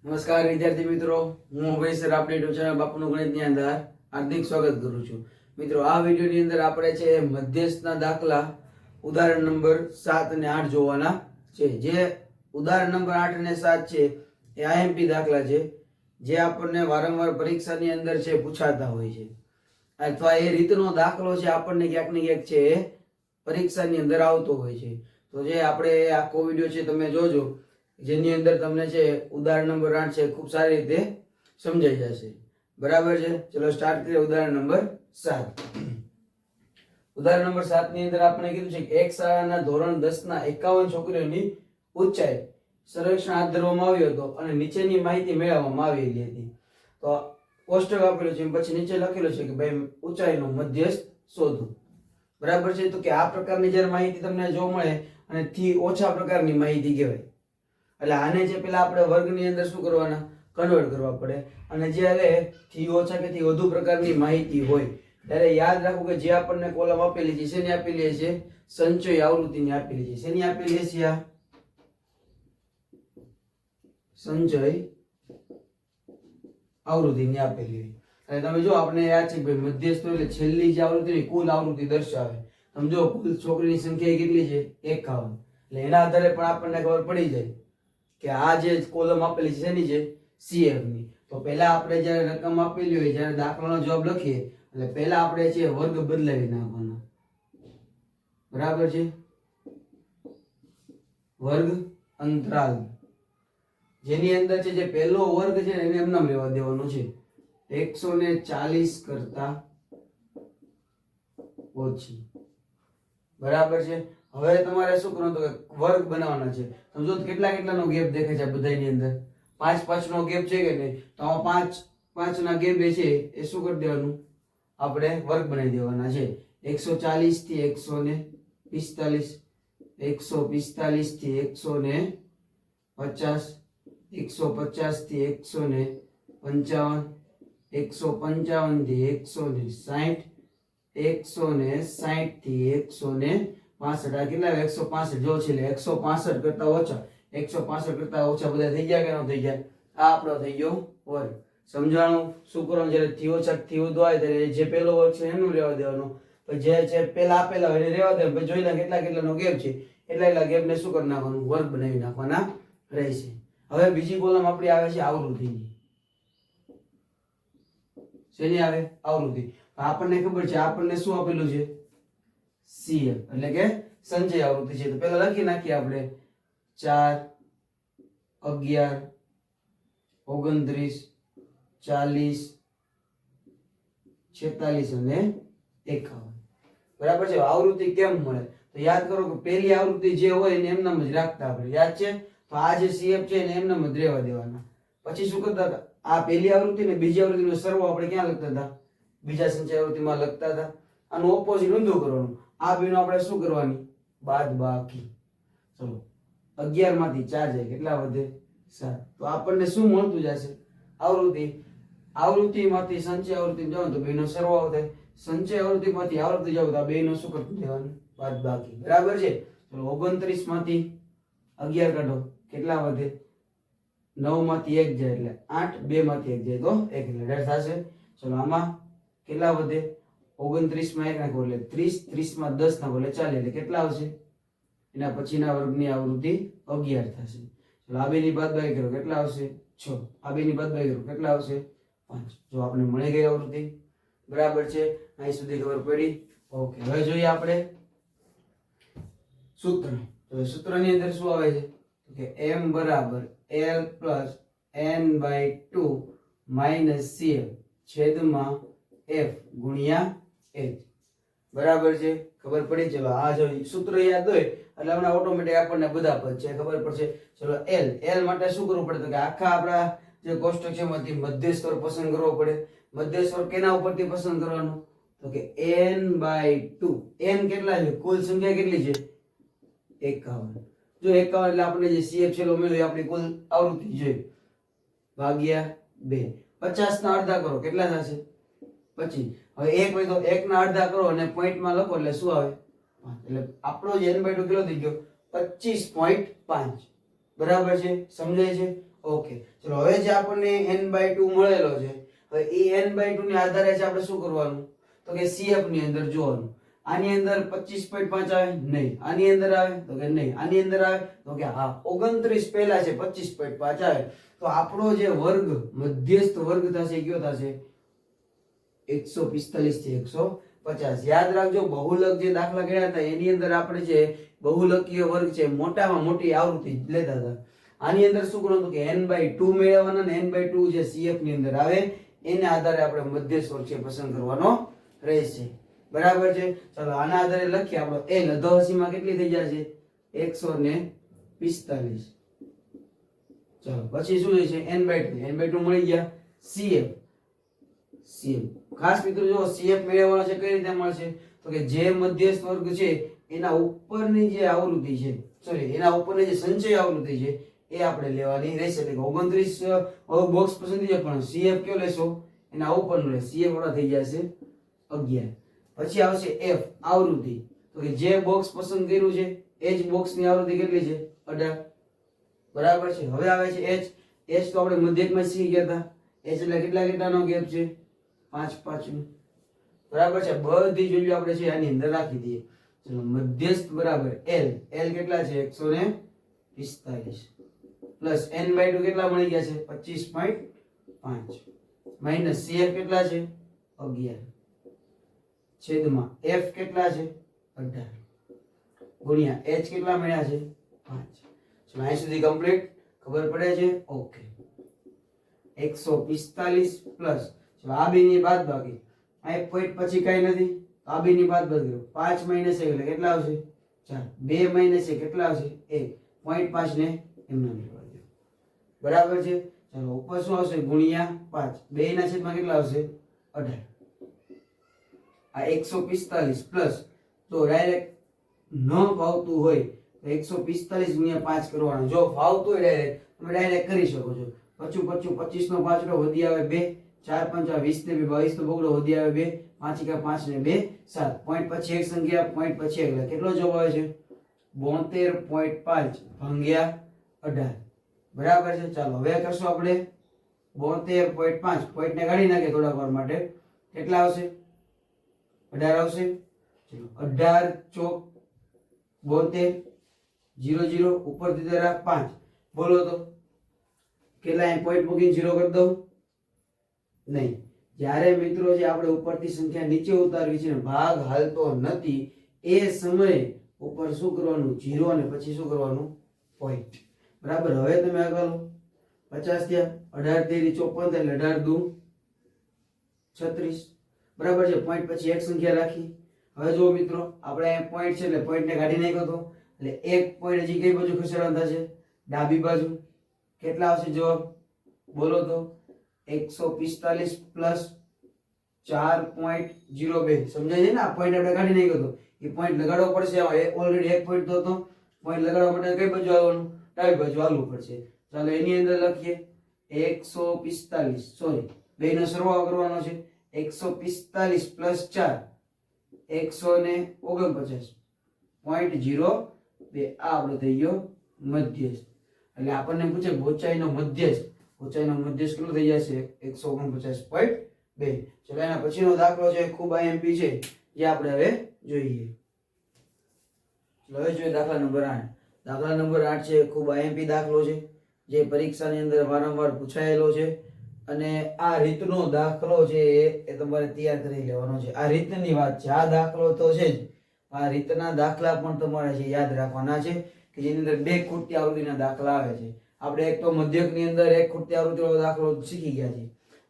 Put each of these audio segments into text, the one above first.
નમસ્કાર વિદ્યાર્થી મિત્રો, હું અભય સર આપણી યુટ્યુબ ચેનલ બાપુનું ગણિતની અંદર હાર્દિક સ્વાગત કરું છું. મિત્રો, આ વિડીયોની અંદર આપણે છે મધ્યસ્થના દાખલા ઉદાહરણ નંબર 7 અને 8 જોવાના છે. જે ઉદાહરણ નંબર 8 અને 7 છે એ આઈએમપી દાખલા છે, જે આપણને વારંવાર પરીક્ષાની અંદર છે પૂછાતા હોય છે, અથવા એ રીતનો દાખલો છે આપણને ક્યાંક ને ક્યાંક છે એ પરીક્ષાની અંદર આવતો હોય છે. તો જે આપણે આખો વિડીયો છે તમે જોજો, જેની અંદર તમને છે ઉદાહરણ નંબર 8 છે ખૂબ સારી રીતે સમજાઈ જશે. બરાબર છે? ચલો સ્ટાર્ટ કરીએ. ઉદાહરણ નંબર 7. ઉદાહરણ નંબર 7 ની અંદર આપણે કીધું છે કે એક શાળાના ધોરણ 10 ના 51 છોકરીઓની ઊંચાઈ સર્વેક્ષણ હાથ ધરવામાં આવ્યો હતો અને નીચેની માહિતી મેળવવામાં આવેલી હતી. તો કોષ્ટક આપેલું છે, પછી નીચે લખેલું છે કે ભાઈ ઊંચાઈનો મધ્યસ્થ શોધો. બરાબર છે? તો કે આ પ્રકારની જ્યારે માહિતી તમને જોવા મળે અને થી ઓછા પ્રકારની માહિતી કહેવાય. એટલે આને જે પેલા આપણે વર્ગની અંદર શું કરવાના, કન્વર્ટ કરવા પડે. અને જ્યારે થી ઓછા કે થી વધુ પ્રકારની માહિતી હોય ત્યારે યાદ રાખવું કે જે આપણને કોલમ આપેલી છે શેની આપેલી છે? સંચય આવૃત્તિની આપેલી છે. શેની આપેલી છે? આ સંચય આવૃત્તિની આપેલી. અને તમે જો આપણે યાદ છે કે ભાઈ મધ્યસ્થ એટલે છેલ્લી જે આવૃત્તિની કુલ આવૃત્તિ દર્શાવે. તમે જો કુલ છોકરીની સંખ્યા કેટલી છે? 51. એટલે એના આધારે પણ આપણને ખબર પડી જાય કે આ જે કોલમ આપેલી છે શેની છે? CF ની. તો પહેલા આપણે જ્યારે રકમ આપેલી હોય, જ્યારે દાખલાનો જવાબ લખીએ એટલે પહેલા આપણે છે વર્ગ બદલાવી નાખવાના. બરાબર છે? વર્ગ અંતરાલ જેની અંદર છે જે પહેલો વર્ગ છે એને એમ નામ રહેવા દેવાનો છે. 140 કરતા ઓછી. બરાબર છે? હવે તમારે શું કરવાનું, તો વર્ગ બનાવવાના છે. સમજો કેટલા કેટલાનો ગેપ દેખાય છે બધાની અંદર? 5 નો ગેપ છે કે નહીં? તો આ 5 ના ગેપ છે એ શું કરી દેવાનું, આપણે વર્ગ બનાવી દેવાના છે. 140 થી 145, 145 થી 150, 150 થી 155, 155 થી 160, 160 થી 165. આ કેટલા? 165. જો છે એટલે 165 કરતા ઓછા, 165 કરતા ઓછા બધા થઈ ગયા કે ન થઈ ગયા? આ આપણો થઈ ગયો વર્ગ. સમજાણું? શું કરવાનું, જ્યારે થી ઓછા થી વધુ આવે ત્યારે જે પહેલો વર્ગ છે એનું રહેવા દેવાનો, પછી જે છે પહેલા આપેલા હોય એને રહેવા દેવાનું, પછી જોઈ લે કેટલા કેટલાનો ગેપ છે એટલા ગેપને શું કરી નાખવાનું, વર્ગ બનાવી નાખવાના રહેશે. હવે બીજી કોલમ આપણી આવે છે આવૃત્તિની. શેની આવે? આવૃત્તિ. આપણને ખબર છે આપણને શું આપેલું છે? CF એટલે કે સંચય આવૃત્તિ છે. તો પહેલા લખી નાખીએ આપણે 4, 11, 29, 40, 46 અને 51. બરાબર છે? આવૃત્તિ કેમ મળે? તો યાદ કરો કે પહેલી આવૃત્તિ જે હોય એને એમનામ જ રાખતા આપણે. યાદ છે? તો આ જે CF છે એને એમનામ જ રહેવા દેવાના. પછી શું કરતા હતા? આ પહેલી આવૃત્તિ ને બીજી આવૃત્તિનો સરવાળો આપણે ક્યાં લખતા હતા? બીજા સંચય આવૃત્તિમાં લખતા હતા. આનું ઓપોઝિટ ઊંધું કરવાનું. આ બેનો આપણે શું કરવાની? બાદબાકી. ચલો 11 માંથી 4 જાય, કેટલા વધે? 7. તો આપણને શું મળતું જશે? આવૃત્તિ. આવૃત્તિમાંથી સંચય આવૃત્તિ જાવ તો બેનો સરવાળો થાય. સંચય આવૃત્તિમાંથી આવૃત્તિ જાવ તો આ બેનો શું કરતું દેવાનું? બાદબાકી. બરાબર છે? ચલો 29 માંથી 11 કાઢો, કેટલા વધે? 9 માંથી 1 જાય એટલે 8, 2 માંથી 1 જાય તો 1 એટલે 18 થશે. ચલો આમાં કેટલા વધે? 29 માં 1 નાખો એટલે 30, 30 માં 10 નાખો એટલે 40, એટલે કેટલા આવશે? એના પછીના વર્ગની આવૃત્તિ 11 થશે. ચલો આ બેની બાદબાકી કરો, કેટલા આવશે? 6. આ બેની બાદબાકી કરો, કેટલા આવશે? 5. જો આપણે મળી ગઈ આવૃત્તિ. બરાબર છે? અહીં સુધી ખબર પડી? ઓકે. હવે જોઈએ આપણે સૂત્ર. તો સૂત્રની અંદર શું આવે છે? તો કે m બરાબર l plus n/2 minus CF છેદમાં f ગુણ્યા h. બરાબર છે? ખબર પડી? ચલો આ જો સૂત્ર યાદ હોય એટલે હમણાં ઓટોમેટિક આપણને બધા પદ છે ખબર પડશે. ચલો l માટે શું કરવું પડે? તો કે આખા આપણા જે કોષ્ટક છે એમાંથી મધ્ય સ્વર પસંદ કરવો પડે. મધ્ય સ્વર કેના ઉપરથી પસંદ કરવાનો? તો કે n/2. n કેટલા છે? કુલ સંખ્યા કેટલી છે? 51. જો 51 એટલે આપણે જે CF છેલ્લો મેળવ્યો આપણી કુલ આવૃત્તિ જોઈ ભાગ્યા 2. 50 ના અડધા કરો, કેટલા થશે? 25. હવે 1 હોય તો 1 ના અડધા કરો અને પોઈન્ટમાં લખો એટલે શું આવે? 5. એટલે આપણો જે n/2 કેટલો થઈ ગયો? 25.5. બરાબર છે? સમજાય છે? ઓકે, ચલો હવે જે આપણને n/2 મળેલો છે, હવે એ n/2 ને આધારે છે આપણે શું કરવાનું, તો કે CF ની અંદર જોવાનું. આની અંદર 25.5 આવે નહીં, આની અંદર આવે તો કે નહીં, આની અંદર આવે તો કે હા. 29 પહેલા છે 25.5 આવે તો આપણો જે વર્ગ મધ્યસ્થ વર્ગ થશે કયો થશે 145 થી 150. યાદ રાખજો બહુલક જે દાખલા ગયા હતા એની અંદર આપણે જે બહુલકીય વર્ગ છે મોટામાં મોટી આવૃત્તિ લેતા હતા. આની અંદર શું કરવાનું કે n/2 મેળવવાના ને n/2 જે CF ની અંદર આવે એને આધારે આપણે મધ્યસ્થ વર્ગ છે પસંદ કરવાનો રહેશે. બરાબર છે. ચાલો આના આધારે લખીએ આપણો l અધોહસીમાં કેટલી થઈ જશે 145. ચાલો પછી શું છે n/2 મળી ગયા. CF ખાસ મિત્રો જો CF મેળવવાનો છે કઈ રીતે મળશે તો કે જે મધ્યસ્થ વર્ગ છે એના ઉપરની જે આવૃત્તિ છે એના ઉપરની જે સંચય આવૃત્તિ છે એ આપણે લેવાની રહેશે. એટલે 29 બોક્સ પસંદ થઈ જાય પણ CF કયો લેશો એના ઉપરનો લે. CF વાળા થઈ જશે 11. પછી આવશે F આવૃત્તિ તો કે જે બોક્સ પસંદ કર્યું છે એ જ બોક્સની આવૃત્તિ કેટલી છે 18. બરાબર છે. હવે આવે છે H તો આપણે મધ્યકમાં શીખી ગયા હતા. H એટલે કેટલાનો ગેપ છે 5 નો. બરાબર છે. બધી વેલ્યુ આપણે છે આની અંદર રાખી દઈએ. ચલો મધ્યસ્થ બરાબર L કેટલા છે 145 પ્લસ n/2 કેટલા મળી ગયા છે 25.5 માઈનસ CF કેટલા છે 11 છેદમાં F કેટલા છે 18 ગુણ્યા H કેટલા મળ્યા છે 5. ચલો અહીં સુધી કમ્પ્લીટ ખબર પડે છે. ઓકે 145 પ્લસ ચલો આ બેની બાદબાકી આ એક પોઈન્ટ પછી કઈ નથી આ બેની બાદબાકી કરો 5 માઈનસ 1 એટલે કેટલા આવશે 4. 2 માઈનસ 1 કેટલા આવશે 1. 0.5 ને એમને લેવા દો. બરાબર છે. ચલો ઉપર શું આવશે ગુણ્યા 5 2 ના છેદમાં કેટલા આવશે 18. આ 145 પ્લસ તો ડાયરેક્ટ ન ફાવતું હોય તો 145 ગુણ્યા 5 કરવાનો. જો ફાવતું હોય ડાયરેક્ટ તમે ડાયરેક્ટ કરી શકો છો. 25 નો 5 વધી આવે 2 4 5 20 ને 22 નો બગડો વધી આવે 2 5 ને 2 7. પોઈન્ટ પછી એક સંખ્યા પોઈન્ટ પછી એટલે કેટલો જવાબ આવે છે 72.5 ભાગ્યા 18. બરાબર છે. ચાલો હવે કરશું આપણે 72.5 પોઈન્ટ ને કાઢી નાખીએ થોડા વાર માટે કેટલા આવશે 18 આવશે. ચલો 18 ચોક 72 0 ઉપરથી જરા 5 બોલો તો કેટલા અહીં પોઈન્ટ મૂકીને 0 કરી દઉં નહીં. જ્યારે મિત્રો જે આપણે ઉપરથી સંખ્યા નીચે ઉતારવી છે ને ભાગ હાલતો નથી એ સમયે ઉપર શું કરવાનું 0 અને પછી શું કરવાનું પોઈન્ટ. બરાબર. હવે તમે આગળ 50 થયા 18 તેરી 54 એટલે 18 દુ 36. બરાબર છે. પોઈન્ટ પછી એક સંખ્યા રાખી. હવે જો મિત્રો આપણે અહીં પોઈન્ટ છે એટલે પોઈન્ટ ને કાઢી નાખ્યો તો એટલે એક પોઈન્ટ હજી કઈ બાજુ ખસેડવાનું થશે ડાબી બાજુ. કેટલા આવશે જવાબ બોલો તો 145 પ્લસ 4.02 સમજાય છે ને. આ પોઈન્ટ આપણે કાઢી નાખ્યો તો એ પોઈન્ટ લગાડવો પડશે. ઓલરેડી એક પોઈન્ટ તો હતો પોઈન્ટ લગાડવા માટે કઈ બાજુ આવવાનું ડાબી બાજુ આવવું પડશે. ચાલો એની અંદર લખીએ 145 સોરી બેનો સરવાળો કરવાનો છે 145 પ્લસ 4 149.02 આ આપણો થઈ ગયો મધ્યસ્થ. એટલે આપણને પૂછે ઊંચાઈનો મધ્યસ્થ કેટલો થઈ જશે 149.2. ચલો એના પછીનો દાખલો છે ખૂબ IMP છે જે આપણે હવે જોઈએ. ચલો હવે જોઈએ દાખલા નંબર 8. દાખલા નંબર 8 છે ખૂબ IMP દાખલો છે જે પરીક્ષાની અંદર વારંવાર પૂછાયેલો છે અને આ રીતનો દાખલો છે એ તમારે તૈયાર કરી લેવાનો છે. આ રીતની વાત છે. આ દાખલો તો છે જ આ રીતના દાખલા પણ તમારે છે યાદ રાખવાના છે કે જેની અંદર બે ખૂટતી આવૃત્તિના દાખલા આવે છે. આપણે એક તો મધ્યકની અંદર એક ખૂટતી આવૃત્તિનો દાખલો શીખી ગયા છે.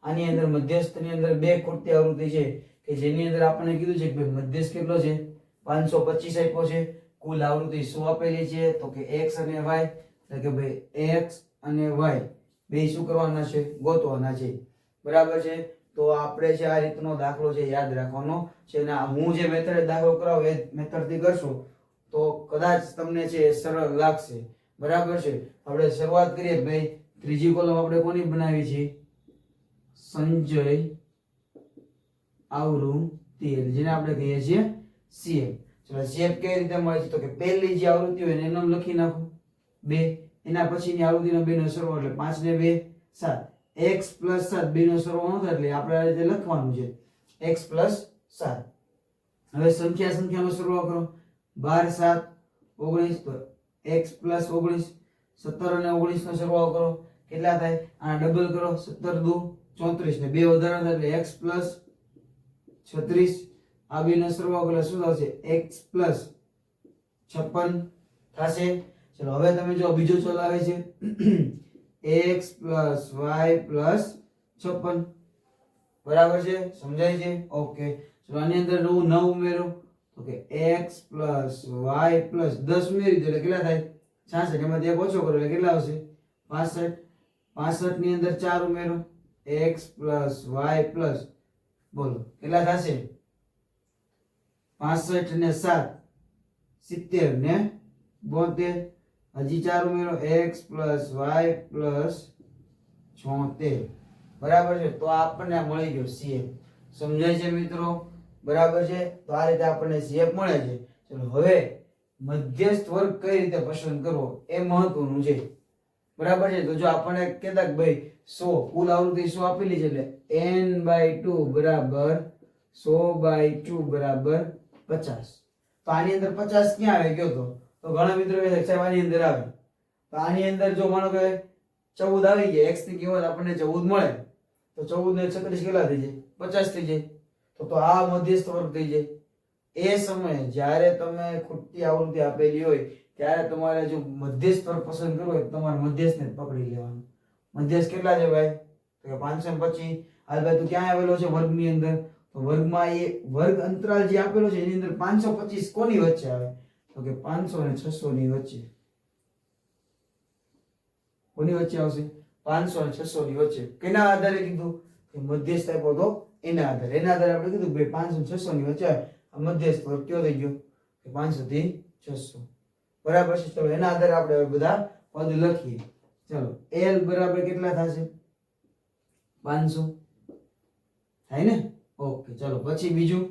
આની અંદર મધ્યસ્થની અંદર બે ખૂટતી આવૃત્તિ છે કે જેની અંદર આપણને કીધું છે કે ભાઈ મધ્યસ્થ કેટલો છે 525 આપ્યો છે. કુલ આવૃત્તિ શું આપેલી છે તો કે x અને y એટલે કે ભાઈ x અને y બે શું કરવાના છે ગોતવાના છે. બરાબર છે. તો આપણે છે આ રીતનો દાખલો છે યાદ રાખવાનો છે અને હું જે મેથડ દાખલો કરાવું એ મેથડથી કરશો તો કદાચ તમને છે સરળ લાગશે. બરાબર છે. આપણે શરૂઆત કરીએ ભાઈ ત્રીજી કોલમ આપણે કોની બનાવી છે સંજય આવૃત્તિ જેને આપણે કહીએ છીએ CF. ચલો CF કેવી રીતે મળે છે તો કે પહેલી જે આવૃત્તિ હોય એનું નામ લખી નાખો 2 એના પછીની આવૃત્તિનો બેનો સરવાળો એટલે 5 ને 2 7 x + 7 બેનો સરવાળો ન થાય એટલે આપણે આ રીતે લખવાનું છે x + 7. હવે સંખ્યાનો સરવાળો કરો 12 7 19 તો x + 19 17 અને 19 નો સરવાળો કરો કેટલા થાય આ ડબલ કરો 17 દુ 34 ને બે વધારે થાય એટલે x + 36 આ બેનો સરવાળો એટલે શું થશે x + 56 થશે. ચલો હવે તમે જો બીજો ચલ આવે છે x + y + 56 બરાબર છે સમજાય છે ઓકે. ચલો આની અંદર નવું 9 ઉમેરો તો કે x + y + 10 ઉમેરી દો એટલે કેટલા થાય 66 એમાંથી એક ઓછો કરો એટલે કેટલા આવશે 65 65 ની અંદર 4 ઉમેરો x + y + બોલો કેટલા થશે 65 ને 7 70 ને 72 હજી 4 ઉમેરો x + y + 76 બરાબર છે. તો આપણને મળી ગયો CF. સમજાય છે મિત્રો બરાબર છે. તો આ રીતે આપણને CF મળે છે. ચલો હવે મધ્યસ્થ વર્ગ કઈ રીતે પસંદ કરવો એ મહત્વનું છે બરાબર છે. તો જો આપણને કહેતા કે ભાઈ 100 કુલ આવૃત્તિ 100 આપેલી છે એટલે n/2 બરાબર 100/2 બરાબર 50. તો આની અંદર 50 ક્યાં આવે ગયો તો ઘણા મિત્રો કહે છે આની અંદર આવે. તો આની અંદર જો માનો કે 14 આવી ગયા x ની કિંમત આપણને 14 મળે તો 14 ને 36 કેટલા થઈ જાય 50 થઈ જાય. તો આ મધ્યસ્થ વર્ગ થઈ જાય. એ સમયે જ્યારે તમે ખોટી આવૃત્તિ આપેલી હોય ત્યારે તમારે જો મધ્યસ્થ વર્ગ પસંદ કરવો હોય તમારે મધ્યસ્થને જ પકડી લેવાનો. મધ્યસ્થ કેટલા છે ભાઈ તો કે 525. હાલ ભાઈ તું ક્યાં આવેલો છે વર્ગની અંદર તો વર્ગમાં એ વર્ગ અંતરાલ જે આપેલો છે એની અંદર 525 કોની વચ્ચે આવે તો કે 500 અને 600 ની વચ્ચે. કોની વચ્ચે આવશે 500 અને 600 ની વચ્ચે. કેના આધારે કીધું કે મધ્યસ્થ આપ્યો તો એના આધારે આપણે કીધું ભાઈ 500 અને 600 ની વચ્ચે આ મધ્યસ્થ વર્ગ કયો થઈ ગયો કે 500 થી 600 બરાબર છે. ચલો એના આધારે આપણે બધા પદ લખીએ. ચલો l બરાબર કેટલા થશે 500 થાય ને ઓકે. ચલો પછી બીજું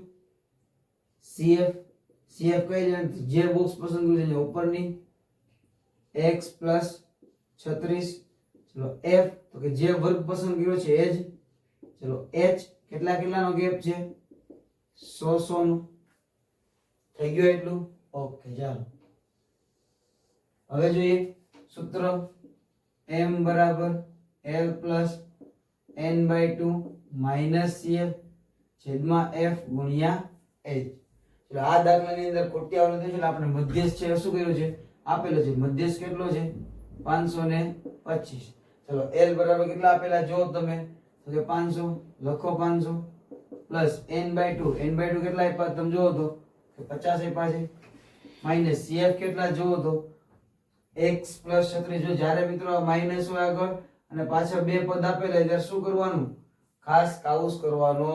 CF કઈ જે બોક્સ પસંદ કર્યું છે ઉપરની x + 36. ચલો f તો કે જે વર્ગ પસંદ કર્યો છે એ જ. ચલો h કેટલાનો ગેપ છે 100 નો થઈ ગયો એટલું ઓકે. ચાલો હવે જોઈએ સૂત્ર m બરાબર l + n/2 - CF છેદમાં f ગુણ્યા h. એટલે આ દાખલાની અંદર ખોટી આવૃત્તિ છે એટલે આપણે મધ્યસ્થ છે શું કર્યું છે આપેલો છે. મધ્યસ્થ કેટલો છે 525. ચલો l બરાબર કેટલા આપેલા જો તમે તો કે 500 લખો 500 પ્લસ n/2 કેટલા આપ્યા તમે જોવો તો કે 50 આપ્યા છે માઈનસ CF કેટલા જોવો તો x + 36. જો જ્યારે મિત્રો માઈનસ હોય આગળ અને પાછળ બે પદ આપેલા ત્યારે શું કરવાનું ખાસ કાઉસ કરવાનો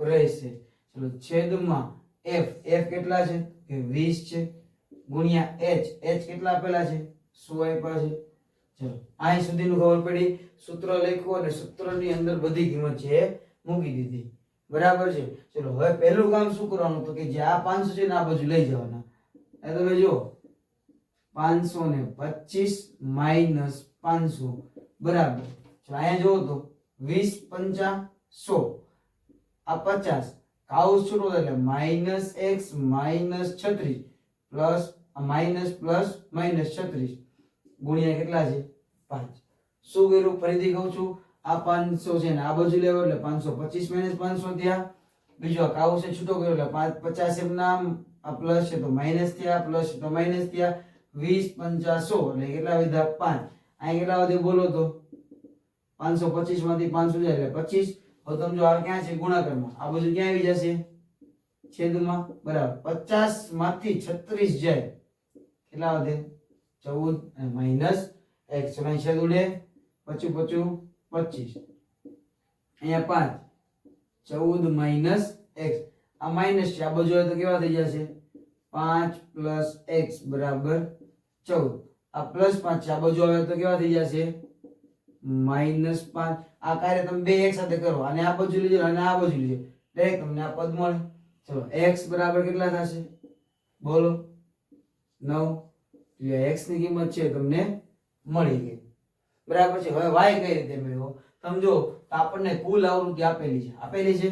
રહેશે. ચલો છેદમાં f કેટલા છે કે 20 છે ગુણ્યા h કેટલા આપેલા છે 100 આપ્યા છે. ચલો અહીં સુધીનું ખબર પડી. સૂત્ર લખ્યું અને સૂત્રની અંદર બધી કિંમત છે મૂકી દીધી બરાબર છે. ચલો હવે પહેલું કામ શું કરવાનું તો કે જે આ 500 છે ને આ બાજુ લઈ જવાના. એ તમે જો 525 - 500 બરાબર. ચલો અહીંયા જોવો તો 20 5 100 આ 50 કાઉસ છૂટો એટલે -x - 36 પ્લસ માઈનસ પ્લસ -36 ગુણ્યા કેટલા છે 5. શું કર્યું ફરીથી કહું છું આ 500 છે ને આ બાજુ લેવો એટલે 525 - 500 થયા. બીજો આ કાઉસ છે છૂટો કર્યો એટલે 50 એમ નામ આ પ્લસ છે તો માઈનસ થયા પ્લસ છે તો માઈનસ થયા 20 5 100 એટલે કેટલા વધ્યા 5. અહીં કેટલા વધે બોલો તો 525 માંથી 500 જાય એટલે 25. હવે તમે જો આ ક્યાં છે ગુણાકારમાં આ બાજુ ક્યાં આવી જશે છેદમાં બરાબર 50 માંથી 36 જાય કેટલા વધે 14 અને માઈનસ x. ચલો અહીં છેદ ઉડે 25 25 અહીંયા 5 14 માઈનસ x આ માઈનસ છે આ બાજુ હોય તો કેવા થઈ જશે 5 પ્લસ x બરાબર 14. આ પ્લસ 5 છે આ બાજુ આવે તો કેવા થઈ જશે માઈનસ 5. આ કાર્ય તમે બે એક સાથે કરો અને આ બાજુ લીજો અને આ બાજુ લીજો ડાયરેક્ટ તમને આ પદ મળે. ચલો x બરાબર કેટલા થશે બોલો 9. એટલે x ની કિંમત છે તમને મળી ગઈ. બરાબર છે. હવે y કઈ રીતે મેળવો સમજો. તો આપણને કુલ આવૃત્તિ આપેલી છે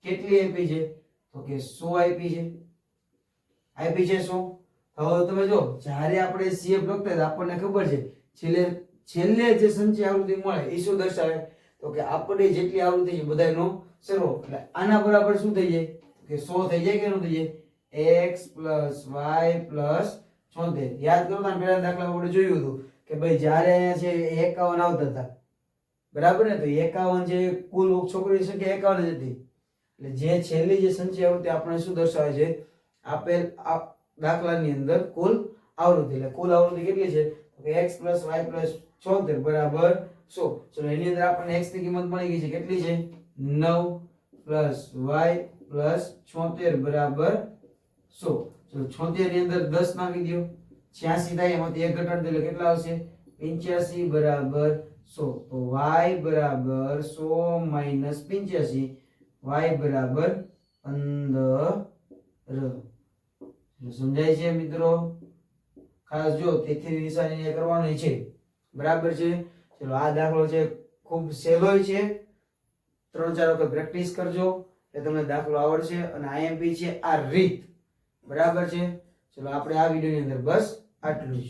કેટલી આપી છે તો કે 100 આપી છે 100. હવે તમે જો જ્યારે આપણે CF લખતા હતા આપણને ખબર છે છેલ્લે જે સંચય આવૃત્તિ મળે એ શું દર્શાવે તો કે આપણે જેટલી આવૃત્તિ છે બધાયનો સરવાળો. એટલે આના બરાબર શું થઈ જાય કે 100 થઈ જાય કે ન થઈ જાય x y 76. યાદ કરો ને પહેલા દાખલા આપણે જોયું હતું કે ભાઈ જ્યારે અહીંયા છે 51 આવતા હતા બરાબર ને, તો 51 જે કુલ છોકરીની સંખ્યા 51 જ હતી. એટલે જે છેલ્લી જે સંચય આવૃત્તિ આપણે શું દર્શાવે છે આપેલ દાખલાની અંદર કુલ આવૃત્તિ. એટલે કુલ આવૃત્તિ કેટલી છે તો કે x y 76 બરાબર 100. ચલો એની અંદર આપણને x ની કિંમત મળી ગઈ છે કેટલી છે 9 y 76 બરાબર 100. ચલો 76 ની અંદર 10 નાખી દો 86 થાય એમાંથી 1 ઘટાડી દો એટલે કેટલા આવશે 85 બરાબર 100. તો y બરાબર 100 - 85 y બરાબર 15. સમજાય છે મિત્રો? ખાસ જો તેથી નિશાની કરવાની છે બરાબર છે. ચલો આ દાખલો છે ખૂબ સહેલો છે, 3-4 વખત પ્રેક્ટિસ કરજો એટલે તમને દાખલો આવડશે. અને IMP છે આ રીત બરાબર છે. ચલો આપણે આ વિડિયોની અંદર બસ આટલું જ.